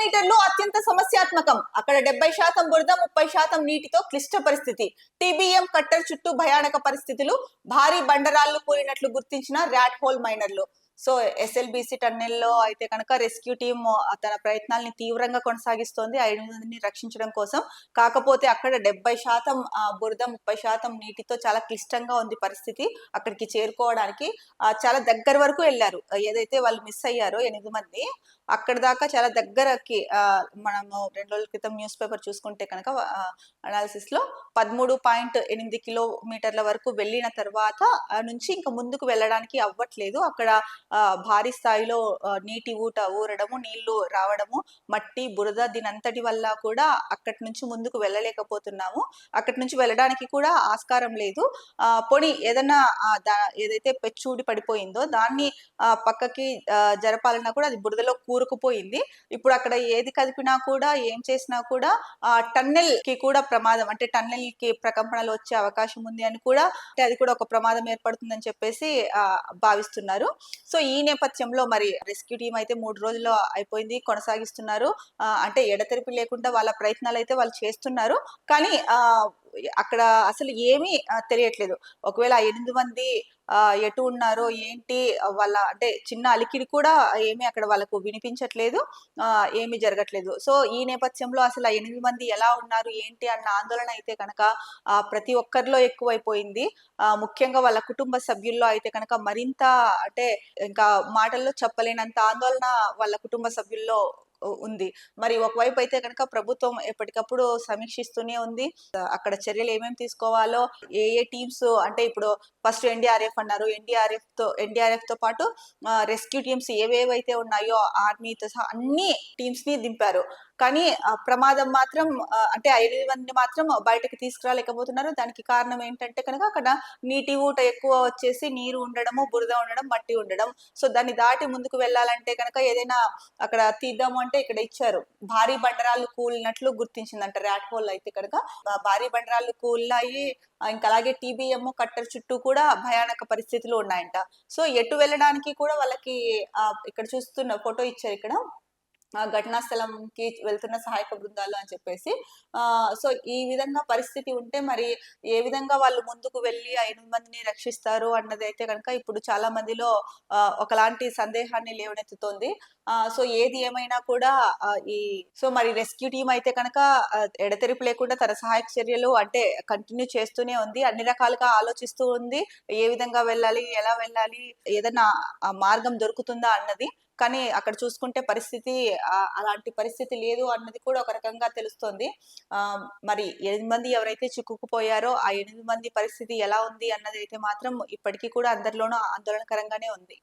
కిలోమీటర్లు అత్యంత సమస్యాత్మకం. అక్కడ 70% బురద, 30% నీటితో క్లిష్ట పరిస్థితి. టీబీఎం కట్టర్ చుట్టూ భయానక పరిస్థితులు. భారీ బండరాళ్లు కూలినట్లు గుర్తించిన ర్యాట్ హోల్ మైనర్లు. సో ఎస్ఎల్బిసి టన్నెల్లో అయితే కనుక రెస్క్యూ టీమ్ తన ప్రయత్నాల్ని తీవ్రంగా కొనసాగిస్తోంది 5 మందిని రక్షించడం కోసం. కాకపోతే అక్కడ 70% బురద, 30% నీటితో చాలా క్లిష్టంగా ఉంది పరిస్థితి. అక్కడికి చేరుకోవడానికి చాలా దగ్గర వరకు వెళ్ళారు. ఏదైతే వాళ్ళు మిస్ అయ్యారో 8 మంది, అక్కడ దాకా చాలా దగ్గరకి మనము 2 రోజుల క్రితం న్యూస్ పేపర్ చూసుకుంటే కనుక అనాలిసిస్ లో 13.8 కిలోమీటర్ల వరకు వెళ్ళిన తర్వాత నుంచి ఇంకా ముందుకు వెళ్ళడానికి అవ్వట్లేదు. అక్కడ భారీ స్థాయిలో నీటి ఊరడము, నీళ్లు రావడము, మట్టి, బురద దీనంతటి వల్ల కూడా అక్కడి నుంచి ముందుకు వెళ్ళలేకపోతున్నాము. అక్కడి నుంచి వెళ్ళడానికి కూడా ఆస్కారం లేదు. పోనీ ఏదన్నా ఏదైతే పెచ్చూడి పడిపోయిందో దాన్ని పక్కకి జరపాలన్నా కూడా అది బురదలో కూరుకుపోయింది. ఇప్పుడు అక్కడ ఏది కదిపినా కూడా, ఏం చేసినా కూడా టన్నెల్ కి కూడా ప్రమాదం, అంటే టన్నెల్ కి ప్రకంపనలు వచ్చే అవకాశం ఉంది అని కూడా, అంటే అది కూడా ఒక ప్రమాదం ఏర్పడుతుందని చెప్పేసి భావిస్తున్నారు. సో ఈ నేపథ్యంలో మరి రెస్క్యూ టీం అయితే 3 రోజుల్లో అయిపోయింది, కొనసాగిస్తున్నారు. అంటే ఎడతెరిపి లేకుండా వాళ్ళ ప్రయత్నాలు అయితే వాళ్ళు చేస్తున్నారు. కానీ అక్కడ అసలు ఏమీ తెలియట్లేదు. ఒకవేళ 8 మంది ఎటు ఉన్నారో ఏంటి, వాళ్ళ అంటే చిన్న అలికిడి కూడా ఏమీ అక్కడ వాళ్ళకు వినిపించట్లేదు, ఏమీ జరగట్లేదు. సో ఈ నేపథ్యంలో అసలు 8 మంది ఎలా ఉన్నారు ఏంటి అన్న ఆందోళన అయితే కనుక ప్రతి ఒక్కరిలో ఎక్కువైపోయింది. ముఖ్యంగా వాళ్ళ కుటుంబ సభ్యుల్లో అయితే కనుక మరింత, అంటే ఇంకా మాటల్లో చెప్పలేనంత ఆందోళన వాళ్ళ కుటుంబ సభ్యుల్లో ఉంది. మరి ఒకవైపు అయితే కనుక ప్రభుత్వం ఎప్పటికప్పుడు సమీక్షిస్తూనే ఉంది. అక్కడ చర్యలు ఏమేమి తీసుకోవాలో, ఏ టీమ్స్, అంటే ఇప్పుడు ఫస్ట్ ఎన్డీఆర్ఎఫ్ అన్నారు, ఎన్డీఆర్ఎఫ్ తో పాటు రెస్క్యూ టీమ్స్ ఏవేవైతే ఉన్నాయో ఆర్మీతో సహా అన్ని టీమ్స్ ని దింపారు. కానీ ప్రమాదం మాత్రం, అంటే 5 మంది మాత్రం బయటకు తీసుకురాలేకపోతున్నారు. దానికి కారణం ఏంటంటే కనుక అక్కడ నీటి ఊట ఎక్కువ వచ్చేసి నీరు ఉండడము, బురద ఉండడం, మట్టి ఉండడం. సో దాన్ని దాటి ముందుకు వెళ్ళాలంటే కనుక ఏదైనా అక్కడ తీద్దాము అంటే ఇక్కడ ఇచ్చారు, భారీ బండరాళ్ళు కూలినట్లు గుర్తించిందంట ర్యాట్ హోల్ అయితే కనుక. భారీ బండరాళ్ళు కూలాయి. ఇంకా అలాగే టీబీఎం కట్టర్ చుట్టూ కూడా భయానక పరిస్థితులు ఉన్నాయంట. సో ఎటు వెళ్ళడానికి కూడా వాళ్ళకి ఇక్కడ చూస్తున్న ఫోటో ఇచ్చారు ఇక్కడ, ఘటనా స్థలంకి వెళ్తున్న సహాయక బృందాలు అని చెప్పేసి. సో ఈ విధంగా పరిస్థితి ఉంటే మరి ఏ విధంగా వాళ్ళు ముందుకు వెళ్ళి 5 మందిని రక్షిస్తారు అన్నది అయితే కనుక ఇప్పుడు చాలా మందిలో ఒకలాంటి సందేహాన్ని లేవనెత్తుతోంది. సో ఏది ఏమైనా కూడా సో మరి రెస్క్యూ టీం అయితే కనుక ఎడతెరిపి లేకుండా తన సహాయక చర్యలు అంటే కంటిన్యూ చేస్తూనే ఉంది. అన్ని రకాలుగా ఆలోచిస్తూ ఉంది, ఏ విధంగా వెళ్ళాలి, ఎలా వెళ్ళాలి, ఏదైనా మార్గం దొరుకుతుందా అన్నది. కానీ అక్కడ చూసుకుంటే పరిస్థితి అలాంటి పరిస్థితి లేదు అన్నది కూడా ఒక రకంగా తెలుస్తోంది. మరి 8 మంది ఎవరైతే చిక్కుకుపోయారో ఆ 8 మంది పరిస్థితి ఎలా ఉంది అన్నది అయితే మాత్రం ఇప్పటికీ కూడా అందరిలోనూ ఆందోళనకరంగానే ఉంది.